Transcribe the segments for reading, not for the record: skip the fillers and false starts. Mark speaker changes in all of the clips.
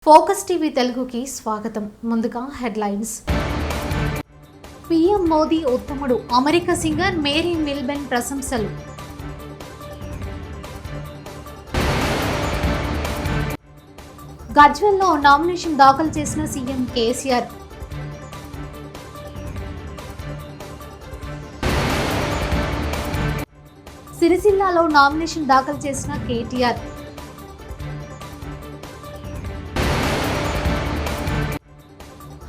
Speaker 1: Focus TV తెలుగుకి స్వాగతం. ముందుగా హెడ్లైన్స్. పీఎం మోదీ ఉత్తముడు, అమెరికా సింగర్ మేరీ మిల్బెన్ ప్రశంసలు. గజ్వెల్లో నామినేషన్ దాఖలు చేసిన సీఎం కేసీఆర్. సిరిసిల్లాలో నామినేషన్ దాఖలు చేసిన కేటీఆర్.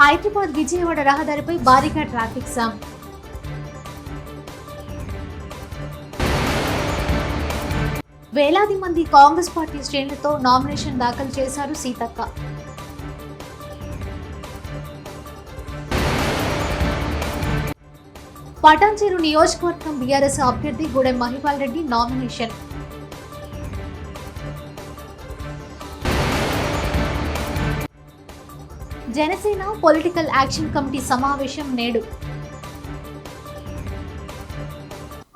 Speaker 1: హైదరాబాద్ విజయవాడ రహదారిపై భారీగా ట్రాఫిక్ జామ్. వేలాది మంది కాంగ్రెస్ పార్టీ శ్రేణులతో నామినేషన్ దాఖలు చేశారు సీతక్క. పటాన్చెరు నియోజకవర్గం బీఆర్ఎస్ అభ్యర్థి Gudem Mahipal Reddy nomination. Janasena political action committee సమావేశం నేడు.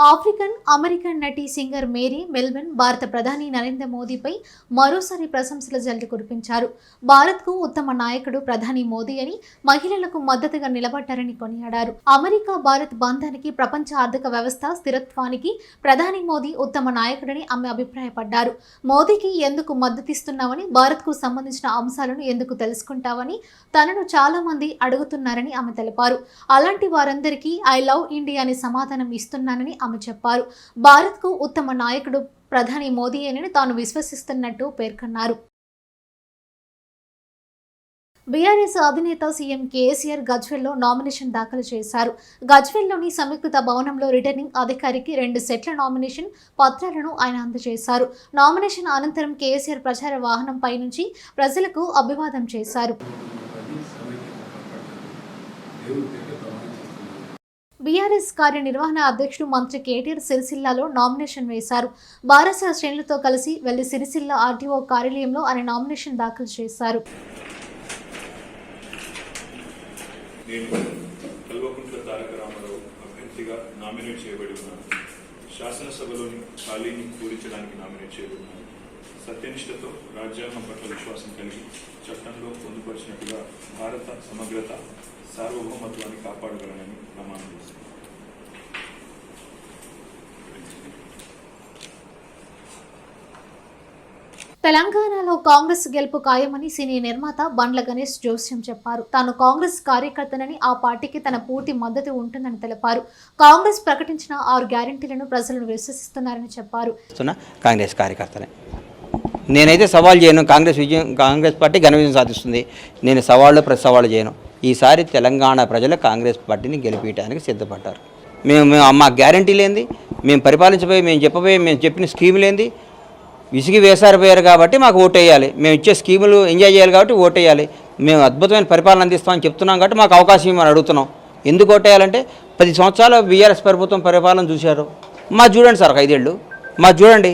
Speaker 1: ఆఫ్రికన్ అమెరికన్ నటి సింగర్ మేరీ మిల్బెన్ భారత ప్రధాని నరేంద్ర మోదీపై మరోసారి ప్రశంసల జల్లు కురిపించారు. భారత్కు ఉత్తమ నాయకుడు ప్రధాని మోదీ అని, మహిళలకు మద్దతుగా నిలబడ్డారని కొనియాడారు. అమెరికా భారత్ బంధానికి, ప్రపంచ ఆర్థిక వ్యవస్థ స్థిరత్వానికి ప్రధాని మోదీ ఉత్తమ నాయకుడని ఆమె అభిప్రాయపడ్డారు. మోదీకి ఎందుకు మద్దతిస్తున్నావని, భారత్కు సంబంధించిన అంశాలను ఎందుకు తెలుసుకుంటావని తనను చాలా మంది అడుగుతున్నారని ఆమె తెలిపారు. అలాంటి వారందరికీ ఐ లవ్ ఇండియా అని సమాధానం ఇస్తున్నానని ఆమె చెప్పారు. భారత్కు ఉత్తమ నాయకుడు ప్రధాని మోదీ అని తాను విశ్వసిస్తున్నట్టు పేర్కొన్నారు. బీఆర్ఎస్ అధినేత సీఎం కేసీఆర్ గజ్వెల్లో నామినేషన్ దాఖలు చేశారు. గజ్వెల్లోని సంయుక్త భవనంలో రిటర్నింగ్ అధికారికి 2 సెట్ల నామినేషన్ పత్రాలను ఆయన అందజేశారు. నామినేషన్ అనంతరం కేసీఆర్ ప్రచార వాహనంపై నుంచి ప్రజలకు అభివాదం చేశారు. బీఆర్ఎస్ కార్యనిర్వహణ అధ్యక్షుడు మంత్రి కేటీఆర్ సిరిసిల్లాలో నామినేషన్ వేశారు. భారత శ్రేణులతో కలిసి వెళ్లి సిరిసిల్ల ఆర్టీఓ కార్యాలయంలో ఆయన నామినేషన్ దాఖలు చేశారు.
Speaker 2: శాసనసభలోని ఖాళీని పూరించడానికి నామినేట్ చేయబడినాను. సత్యనిష్టతో రాజ్యాంగం పట్ల విశ్వాసం కలిగి చట్టంలో పొందుపరిచినట్టుగా భారత సమగ్రత, సార్వభౌమత్వాన్ని కాపాడగలనని ప్రమాణం చేశాను.
Speaker 1: తెలంగాణలో కాంగ్రెస్ గెలుపు ఖాయమని సినీ నిర్మాత బండ్ల గణేష్ జోస్యం చెప్పారు. తాను కాంగ్రెస్ కార్యకర్తనని, ఆ పార్టీకి తన పూర్తి మద్దతు ఉంటుందని తెలిపారు. కాంగ్రెస్ ప్రకటించిన 6 గ్యారెంటీలను ప్రజలను విశ్వసిస్తున్నారని చెప్పారు.
Speaker 3: కాంగ్రెస్ కార్యకర్తనే నేనైతే సవాల్ చేయను. కాంగ్రెస్ పార్టీ ఘన విజయం సాధిస్తుంది. నేను ప్రతి సవాళ్ళు చేయను. ఈసారి తెలంగాణ ప్రజలు కాంగ్రెస్ పార్టీని గెలిపించడానికి సిద్ధపడ్డారు. మేము మా గ్యారెంటీ లేనిది, మేము పరిపాలించబోయే, మేము చెప్పిన స్కీములు ఏంది, విసిగి వేసారిపోయారు కాబట్టి మాకు ఓటేయాలి. మేము ఇచ్చే స్కీములు ఎంజాయ్ చేయాలి కాబట్టి ఓటేయాలి. మేము అద్భుతమైన పరిపాలన అందిస్తామని చెప్తున్నాం కాబట్టి మాకు అవకాశం ఇవ్వమని అడుగుతున్నాం. ఎందుకు ఓటేయాలంటే 10 సంవత్సరాలు బీఆర్ఎస్ ప్రభుత్వం పరిపాలన చూశారు. చూడండి సార్, 5 ఏళ్ళు చూడండి.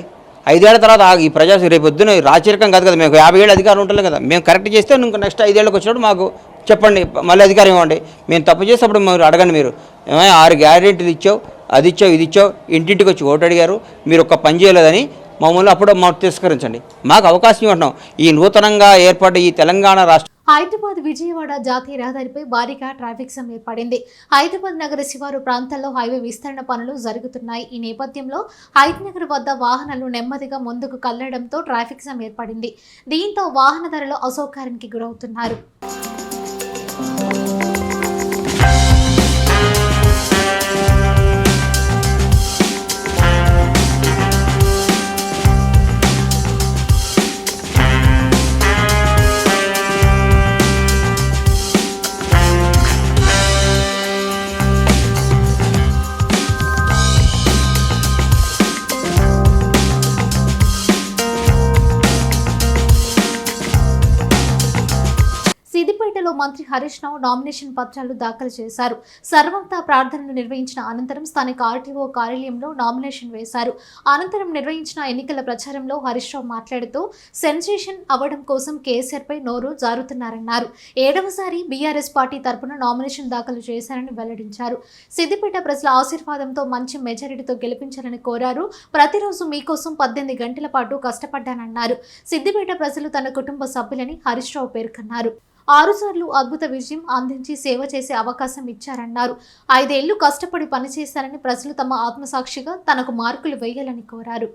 Speaker 3: 5 ఏళ్ల తర్వాత ఈ రేపు పొద్దున రాచరికం కాదు కదా, మేము 50 ఏళ్ళు అధికారం ఉంటుంది కదా. మేము కరెక్ట్ చేస్తే ఇంకో నెక్స్ట్ 5 ఏళ్ళకి వచ్చినప్పుడు మాకు చెప్పండి, మళ్ళీ అధికారం ఇవ్వండి. మేము తప్పు చేసేప్పుడు మీరు అడగండి. మీరు 6 గ్యారెంటీలు ఇచ్చావు, అది ఇచ్చావు, ఇది ఇచ్చావు, ఇంటింటికి వచ్చి ఓటు అడిగారు, మీరు ఒక్క పని చేయలేదని మమ్మల్ని అప్పుడు మాకు తిరస్కరించండి. మాకు అవకాశం ఇవ్వడం. ఈ నూతనంగా ఏర్పడ్డ ఈ తెలంగాణ రాష్ట్రం.
Speaker 1: హైదరాబాద్ విజయవాడ జాతీయ రహదారిపై భారీగా ట్రాఫిక్ జామ్ ఏర్పడింది. హైదరాబాద్ నగర శివారు ప్రాంతాల్లో హైవే విస్తరణ పనులు జరుగుతున్నాయి. ఈ నేపథ్యంలో హైదనగర్ వద్ద వాహనాలు నెమ్మదిగా ముందుకు కళ్లడంతో ట్రాఫిక్ జామ్ ఏర్పడింది. దీంతో వాహనదారులు అసౌకర్యానికి గురవుతున్నారు. సిద్దిపేటలో మంత్రి హరీష్ రావు నామినేషన్ పత్రాలు దాఖలు చేశారు. సర్వమత ప్రార్థనలు నిర్వహించిన అనంతరం స్థానిక ఆర్టీఓ కార్యాలయంలో నామినేషన్ వేశారు. అనంతరం నిర్వహించిన ఎన్నికల ప్రచారంలో హరీష్ రావు మాట్లాడుతూ సెన్సేషన్ అవ్వడం కోసం కేసీఆర్ పై నోరు జారుతున్నారన్నారు. 7వసారి బీఆర్ఎస్ పార్టీ తరపున నామినేషన్ దాఖలు చేశారని వెల్లడించారు. సిద్దిపేట ప్రజల ఆశీర్వాదంతో మంచి మెజారిటీతో గెలిపించాలని కోరారు. ప్రతిరోజు మీకోసం 18 గంటల పాటు కష్టపడ్డానన్నారు. సిద్దిపేట ప్రజలు తన కుటుంబ సభ్యులని హరీష్ రావు పేర్కొన్నారు. 6 సార్లు అద్భుత విజయం అందించి సేవ చేసే అవకాశం ఇచ్చారన్నారు. 5 ఏళ్లు కష్టపడి పనిచేశారని ప్రజలు తమ ఆత్మసాక్షిగా తనకు మార్కులు వేయాలని కోరారు.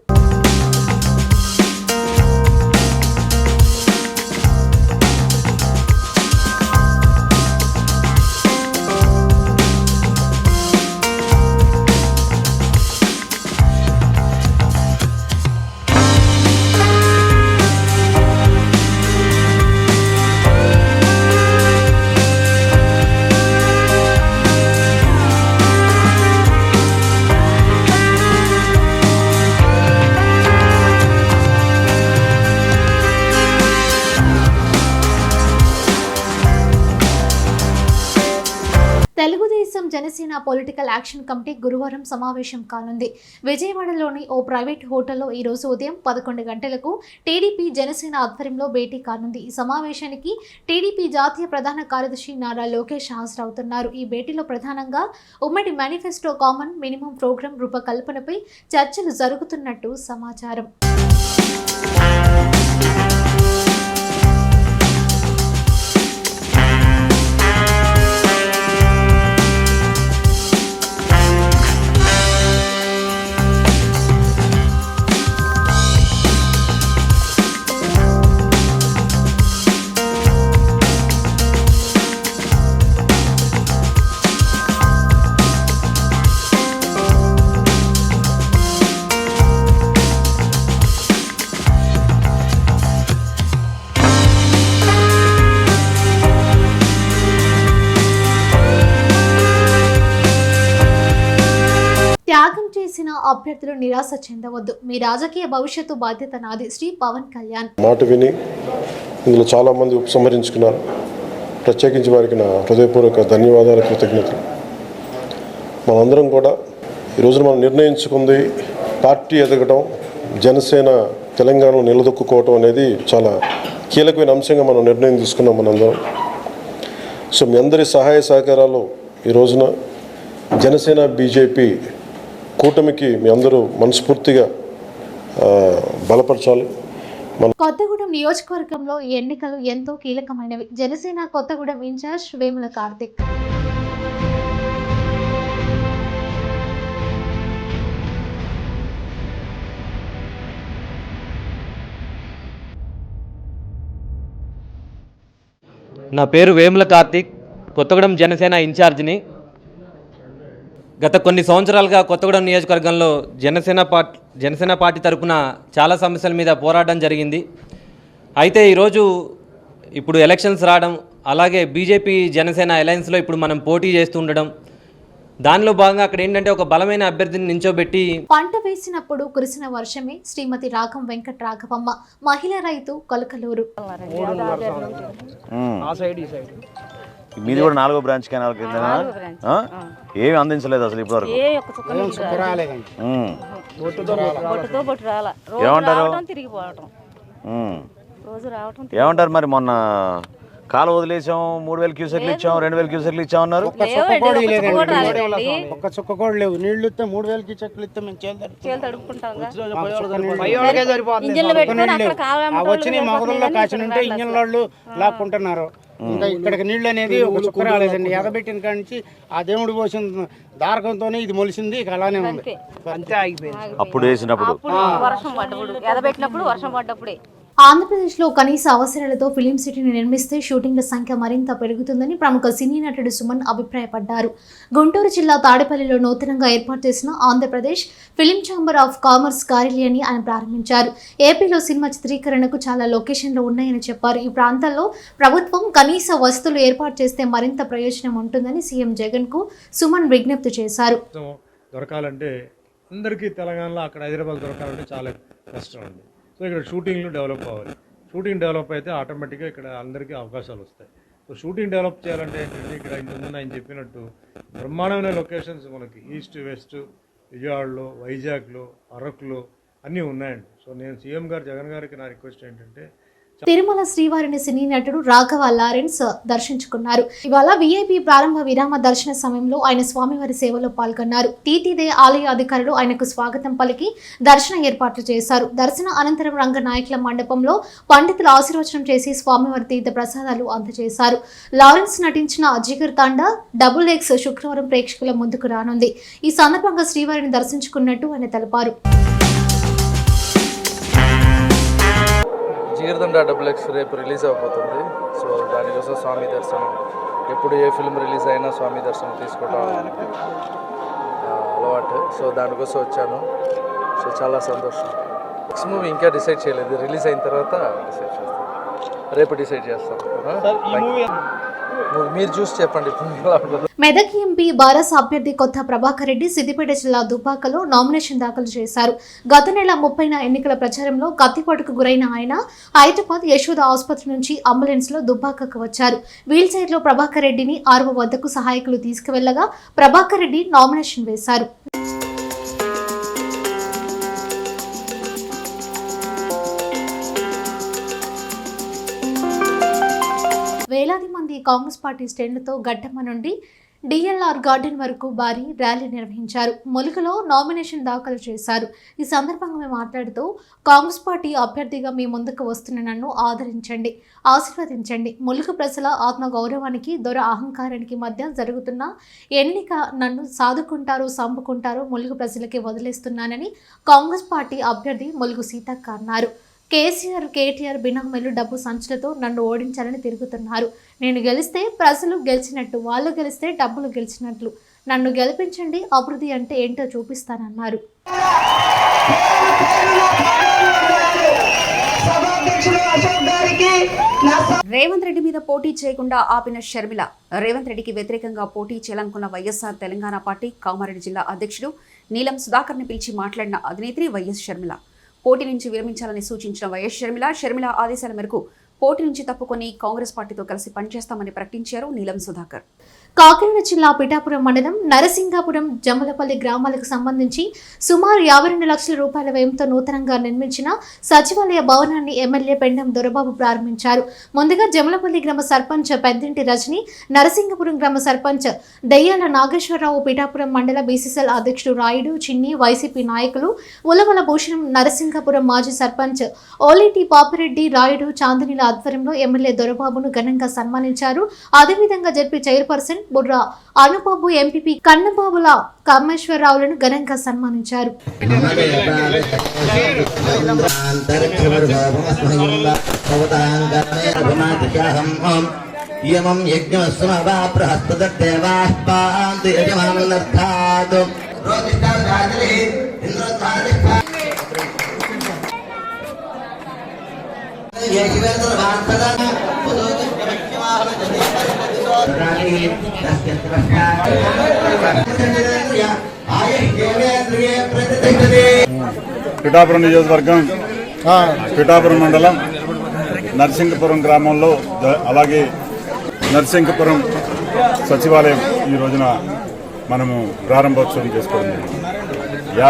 Speaker 1: Telugu Desam Janasena political action committee గురువారం సమావేశం కానుంది. విజయవాడలోని ఓ ప్రైవేట్ హోటల్లో ఈ రోజు ఉదయం 11 గంటలకు టీడీపీ జనసేన ఆధ్వర్యంలో భేటీ కానుంది. ఈ సమావేశానికి టీడీపీ జాతీయ ప్రధాన కార్యదర్శి నారా లోకేష్ హాజరవుతున్నారు. ఈ భేటీలో ప్రధానంగా ఉమ్మడి మేనిఫెస్టో కామన్ మినిమం ప్రోగ్రాం రూపకల్పనపై చర్చలు జరుగుతున్నట్టు సమాచారం. త్యాగం చేసిన అభ్యర్థులు నిరాశ చెందవద్దు. మీ రాజకీయ భవిష్యత్తు బాధ్యత నాది. శ్రీ పవన్ కళ్యాణ్
Speaker 4: మాట విని ఇందులో చాలామంది ఉపసంహరించుకున్నారు. ప్రత్యేకించి వారికి నా హృదయపూర్వక ధన్యవాదాలు, కృతజ్ఞతలు. మనందరం కూడా ఈరోజు మనం నిర్ణయించుకుంది పార్టీ ఎదగడం, జనసేన తెలంగాణలో నిలదొక్కుకోవటం అనేది చాలా కీలకమైన అంశంగా మనం నిర్ణయం తీసుకున్నాం మనందరం. సో మీ అందరి సహాయ సహకారాలు ఈ రోజున జనసేన బీజేపీ కూటమికి మీ అందరూ మనస్ఫూర్తిగా బలపరచాలి.
Speaker 1: కొత్తగూడెం నియోజకవర్గంలో ఈ ఎన్నికలు ఎంతో కీలకమైనవి. జనసేన కొత్తగూడెం ఇన్ఛార్జ్ వేముల కార్తిక్
Speaker 5: నా పేరు వేముల కార్తిక్, కొత్తగూడెం జనసేన ఇన్ఛార్జిని. గత కొన్ని సంవత్సరాలుగా కొత్తగూడెం నియోజకవర్గంలో జనసేన పార్టీ తరపున చాలా సమస్యల మీద పోరాటం జరిగింది. అయితే ఈరోజు ఇప్పుడు ఎలక్షన్స్ రావడం, అలాగే బీజేపీ జనసేన అలయన్స్లో ఇప్పుడు మనం పోటీ చేస్తూ ఉండడం, దానిలో భాగంగా అక్కడ ఏంటంటే ఒక బలమైన అభ్యర్థిని నించోబెట్టి
Speaker 1: పంట వేసినప్పుడు కురిసిన వర్షమే శ్రీమతి రాఘం వెంకట రాఘవమ్మ, మహిళా రైతు కొలకలూరు.
Speaker 6: మీది కూడా 4వ బ్రాంచ్ కెనాల్ కింద ఏమి అందించలేదు అసలు ఇప్పటివరకు. ఏమంటారు మరి? మొన్న కాలు వదిలేసాం, 3000 క్యూసెక్లు ఇచ్చాం, 2000 క్యూసెక్లు ఇచ్చామన్నారు.
Speaker 7: ఒక్క చుక్క కూడా లేవు. నీళ్లు ఇస్తే 3000 క్యూసెక్లు ఇస్తే మేము వచ్చిన మొగదుల్లో కాసిన ఉంటే ఇంజన్ వాళ్ళు లాక్కుంటున్నారు. ఇంకా ఇక్కడికి నీళ్లు అనేది ఒక చుక్క రాలేదండి. ఎదబెట్టిన కాడి నుంచి ఆ దేవుడు పోసిన దారకంతోనే ఇది మొలిసింది. ఇక అలానే ఉంది, అంతే ఆగిపోయింది.
Speaker 6: అప్పుడు వేసినప్పుడు
Speaker 8: వర్షం పడ్డప్పుడు, ఎదబెట్టినప్పుడు వర్షం పడ్డప్పుడే.
Speaker 1: ఆంధ్రప్రదేశ్లో కనీస అవసరాలతో ఫిలిం సిటీని నిర్మిస్తే షూటింగ్ల సంఖ్య మరింత పెరుగుతుందని ప్రముఖ సినీ నటుడు సుమన్ అభిప్రాయపడ్డారు. గుంటూరు జిల్లా తాడేపల్లిలో నూతనంగా ఏర్పాటు చేసిన Andhra Pradesh film chamber of commerce కార్యాలయాన్ని ఆయన ప్రారంభించారు. ఏపీలో సినిమా చిత్రీకరణకు చాలా లొకేషన్లు ఉన్నాయని చెప్పారు. ఈ ప్రాంతాల్లో ప్రభుత్వం కనీస వసతులు ఏర్పాటు చేస్తే మరింత ప్రయోజనం ఉంటుందని సీఎం జగన్ కు సుమన్ విజ్ఞప్తి చేశారు.
Speaker 9: దొరకాలంటే అందరికీ తెలంగాణలో అక్కడ హైదరాబాద్ దొరకాలంటే చాలా కష్టం అండి. సో ఇక్కడ షూటింగ్లు డెవలప్ అవ్వాలి. షూటింగ్ డెవలప్ అయితే ఆటోమేటిక్గా ఇక్కడ అందరికీ అవకాశాలు వస్తాయి. షూటింగ్ డెవలప్ చేయాలంటే ఏంటంటే ఇక్కడ ఇంతకుముందు ఆయన చెప్పినట్టు బ్రహ్మాండమైన లొకేషన్స్ మనకి ఈస్ట్ వెస్ట్ విజయవాడలో, వైజాగ్లో, అరకులో అన్నీ ఉన్నాయండి. సో నేను సీఎం గారు జగన్ గారికి నా రిక్వెస్ట్ ఏంటంటే
Speaker 1: తిరుమల శ్రీవారిని సినీ నటుడు రాఘవ లారెన్స్ దర్శించుకున్నారు. ఇవాళ వీఐపీ ప్రారంభ విరామ దర్శన సమయంలో ఆయన స్వామివారి సేవలో పాల్గొన్నారు. టీటీదే ఆలయ అధికారులు ఆయనకు స్వాగతం పలికి దర్శన ఏర్పాట్లు చేశారు. దర్శన అనంతరం రంగనాయకుల మండపంలో పండితులు ఆశీర్వచనం చేసి స్వామివారి తీర్థ ప్రసాదాలు అందజేశారు. లారెన్స్ నటించిన జిగర్ తాండా డబుల్ ఎక్స్ శుక్రవారం ప్రేక్షకుల ముందుకు రానుంది. ఈ సందర్భంగా శ్రీవారిని దర్శించుకున్నట్టు ఆయన తెలిపారు.
Speaker 10: జిగర్దండా డబుల్ ఎక్స్ రేపు రిలీజ్ అయిపోతుంది. సో దానికోసం స్వామి దర్శనం, ఎప్పుడు ఏ ఫిల్మ్ రిలీజ్ అయినా స్వామి దర్శనం తీసుకోవడం అలవాటు. సో దానికోసం వచ్చాను. సో చాలా సంతోషం. నెక్స్ట్ మూవీ ఇంకా డిసైడ్ చేయలేదు, రిలీజ్ అయిన తర్వాత డిసైడ్ చేస్తాం. రేపు డిసైడ్ చేస్తాం. మీరు చూసి చెప్పండి.
Speaker 1: మెదక్ ఎంపీ బారస్ అభ్యర్థి కొత్త ప్రభాకర్ రెడ్డి సిద్దిపేట జిల్లా దుబ్బాకలో నామినేషన్ దాఖలు చేశారు. గత నెల 30న ఎన్నికల ప్రచారంలో కత్తిపోటుకు గురైన ఆయన హైదరాబాద్ యశోద ఆసుపత్రి నుంచి అంబులెన్స్ లో దుబ్బాకకు వచ్చారు. వీల్ చైర్ లో ప్రభాకర్ రెడ్డిని ఆర్వో వద్దకు సహాయకులు తీసుకువెళ్లగా ప్రభాకర్ రెడ్డి నామినేషన్ వేశారు. వేలాది మంది కాంగ్రెస్ పార్టీ శ్రేణులతో గడ్డమ్మ నుండి డిఎల్ఆర్ గార్డెన్ వరకు భారీ ర్యాలీ నిర్వహించారు. ములుగులో నామినేషన్ దాఖలు చేశారు. ఈ సందర్భంగా మేము మాట్లాడుతూ కాంగ్రెస్ పార్టీ అభ్యర్థిగా మీ ముందుకు వస్తున్న నన్ను ఆదరించండి, ఆశీర్వదించండి. ములుగు ప్రజల ఆత్మగౌరవానికి, దొర అహంకారానికి మధ్య జరుగుతున్న ఎన్నిక నన్ను సాదుకుంటారో సంపుకుంటారో ములుగు ప్రజలకి వదిలేస్తున్నానని కాంగ్రెస్ పార్టీ అభ్యర్థి ములుగు సీతక్క అన్నారు. కేసీఆర్, కేటీఆర్ బినామీలు డబ్బు సంచులతో నన్ను ఓడించాలని తిరుగుతున్నారు. నేను గెలిస్తే ప్రజలు గెలిచినట్టు, వాళ్ళు గెలిస్తే డబ్బులు గెలిచినట్లు. నన్ను గెలిపించండి, అభివృద్ధి అంటే ఏంటో చూపిస్తానన్నారు.
Speaker 11: రేవంత్ రెడ్డి మీద పోటీ చేయకుండా ఆపిన షర్మిల. రేవంత్ రెడ్డికి వ్యతిరేకంగా పోటీ చేయాలనుకున్న వైఎస్ఆర్ తెలంగాణ పార్టీ కామారెడ్డి జిల్లా అధ్యక్షుడు నీలం సుధాకర్ని పిలిచి మాట్లాడిన అధినేత్రి వైఎస్ షర్మిల. పోటీ నుంచి విరమించాలని సూచించిన వైఎస్ షర్మిల ఆదేశాల మేరకు పోటీ నుంచి తప్పుకొని కాంగ్రెస్ పార్టీతో కలిసి పనిచేస్తామని ప్రకటించారు నీలం సుధాకర్.
Speaker 1: కాకినాడ జిల్లా పిఠాపురం మండలం నరసింగాపురం జమ్మలపల్లి గ్రామాలకు సంబంధించి సుమారు 52 లక్షల రూపాయల వ్యయంతో నూతనంగా నిర్మించిన సచివాలయ భవనాన్ని ఎమ్మెల్యే పెండం దొరబాబు ప్రారంభించారు. ముందుగా జమ్మలపల్లి గ్రామ సర్పంచ్ పెద్దింటి రజని, నరసింగపురం గ్రామ సర్పంచ్ దయ్యాల నాగేశ్వరరావు, పిఠాపురం మండల బీసీసీఎల్ అధ్యక్షుడు రాయుడు, చిన్ని, వైసీపీ నాయకులు ఉలవల భూషణం, నరసింగపురం మాజీ సర్పంచ్ ఓలిటి పాపిరెడ్డి, రాయుడు, చాందినిల ఆధ్వర్యంలో ఎమ్మెల్యే దొరబాబును ఘనంగా సన్మానించారు. అదేవిధంగా ZP chairperson Burra Anubabu, MPP కన్నబాబుల కామేశ్వరరావులను ఘనంగా సన్మానించారు.
Speaker 12: పిఠాపురం నియోజకవర్గం పిఠాపురం మండలం నరసింగపురం గ్రామంలో అలాగే నరసింగపురం సచివాలయం ఈ రోజున మనము ప్రారంభోత్సవం చేసుకోవడం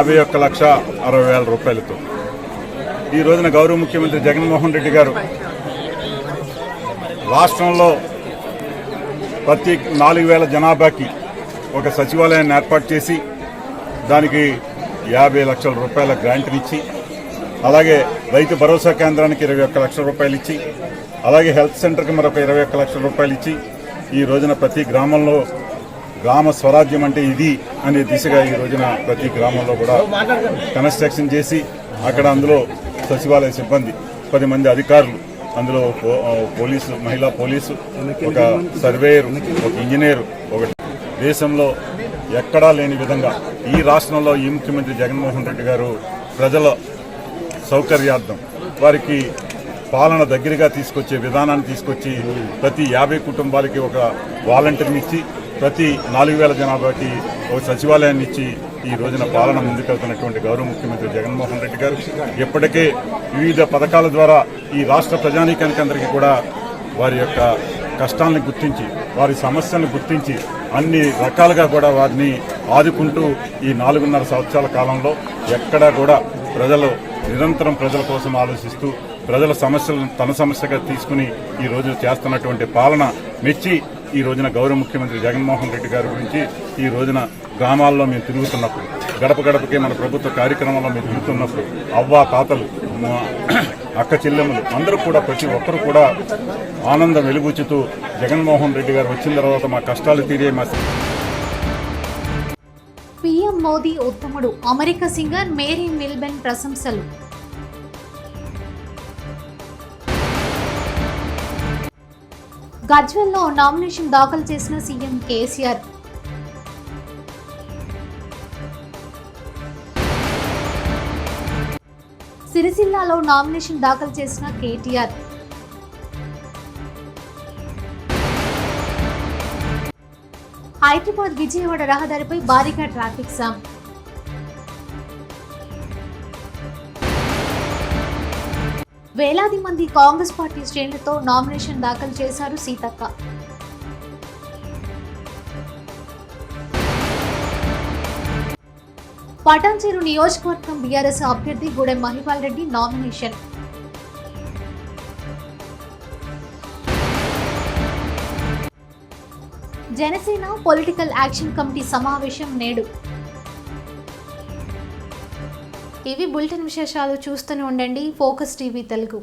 Speaker 12: 51,60,000 రూపాయలతో ఈ రోజున గౌరవ ముఖ్యమంత్రి జగన్మోహన్ రెడ్డి గారు రాష్ట్రంలో ప్రతి 4,000 జనాభాకి ఒక సచివాలయాన్ని ఏర్పాటు చేసి దానికి 50 లక్షల రూపాయల గ్రాంట్నిచ్చి, అలాగే రైతు భరోసా కేంద్రానికి 21 లక్షల రూపాయలు ఇచ్చి, అలాగే హెల్త్ సెంటర్కి మరొక 21 లక్షల రూపాయలు ఇచ్చి ఈ రోజున ప్రతి గ్రామంలో గ్రామ స్వరాజ్యం అంటే ఇది అనే దిశగా ఈ రోజున ప్రతి గ్రామంలో కూడా కన్స్ట్రక్షన్ చేసి అక్కడ అందులో సచివాలయ సిబ్బంది 10 మంది అధికారులు, అందులో పోలీసు, మహిళా పోలీసు, ఒక సర్వేయరు, ఒక ఇంజనీరు, ఒక దేశంలో ఎక్కడా లేని విధంగా ఈ రాష్ట్రంలో ఈ ముఖ్యమంత్రి జగన్మోహన్ రెడ్డి గారు ప్రజల సౌకర్యార్థం వారికి పాలన దగ్గరగా తీసుకొచ్చే విధానాన్ని తీసుకొచ్చి ప్రతి 50 కుటుంబాలకి ఒక వాలంటీర్ని ఇచ్చి ప్రతి 4,000 జనాభాకి ఒక సచివాలయాన్ని ఇచ్చి ఈ రోజున పాలన ముందుకెళ్తున్నటువంటి గౌరవ ముఖ్యమంత్రి జగన్మోహన్ రెడ్డి గారు ఇప్పటికే వివిధ పథకాల ద్వారా ఈ రాష్ట్ర ప్రజానీకానికి అందరికీ కూడా వారి యొక్క కష్టాలను గుర్తించి వారి సమస్యలను గుర్తించి అన్ని రకాలుగా కూడా వారిని ఆదుకుంటూ ఈ 4.5 సంవత్సరాల కాలంలో ఎక్కడా కూడా నిరంతరం ప్రజల కోసం ఆలోచిస్తూ ప్రజల సమస్యలను తన సమస్యగా తీసుకుని ఈ రోజు చేస్తున్నటువంటి పాలన మెచ్చి ఈ రోజున గౌరవ ముఖ్యమంత్రి జగన్మోహన్ రెడ్డి గారి గురించి ఈ రోజున గ్రామాల్లో మేము తిరుగుతున్నప్పుడు గడప గడపకే మన ప్రభుత్వ కార్యక్రమంలో మేము తిరుగుతున్నప్పుడు అవ్వ తాతలు అక్క చెల్లెమ్మలు అందరూ కూడా ప్రతి ఒక్కరు కూడా ఆనందం వెలుగుచ్చుతూ జగన్మోహన్ రెడ్డి గారు వచ్చిన తర్వాత మా కష్టాలు తీరే మా
Speaker 1: పీఎం మోదీ ఉత్తముడు, అమెరికా సింగర్ మేరీ మిల్బెన్ ప్రశంసలు. గజ్వెల్లో నామినేషన్ దాఖలు చేసిన సీఎం కేసీఆర్. సిరిసిల్లాలో నామినేషన్ దాఖలు చేసిన కేటీఆర్. హైదరాబాద్ విజయవాడ రహదారిపై భారీగా ట్రాఫిక్ జామ్. వేలాది మంది కాంగ్రెస్ పార్టీ శ్రేణులతో నామినేషన్ దాఖలు చేశారు సీతక్క. పటాన్చెరు నియోజకవర్గం బీఆర్ఎస్ అభ్యర్థి Gudem Mahipal Reddy nomination. Janasena political action committee సమావేశం నేడు. ఇవి బులెటిన్ విశేషాలు. చూస్తూనే ఉండండి ఫోకస్ టీవీ తెలుగు.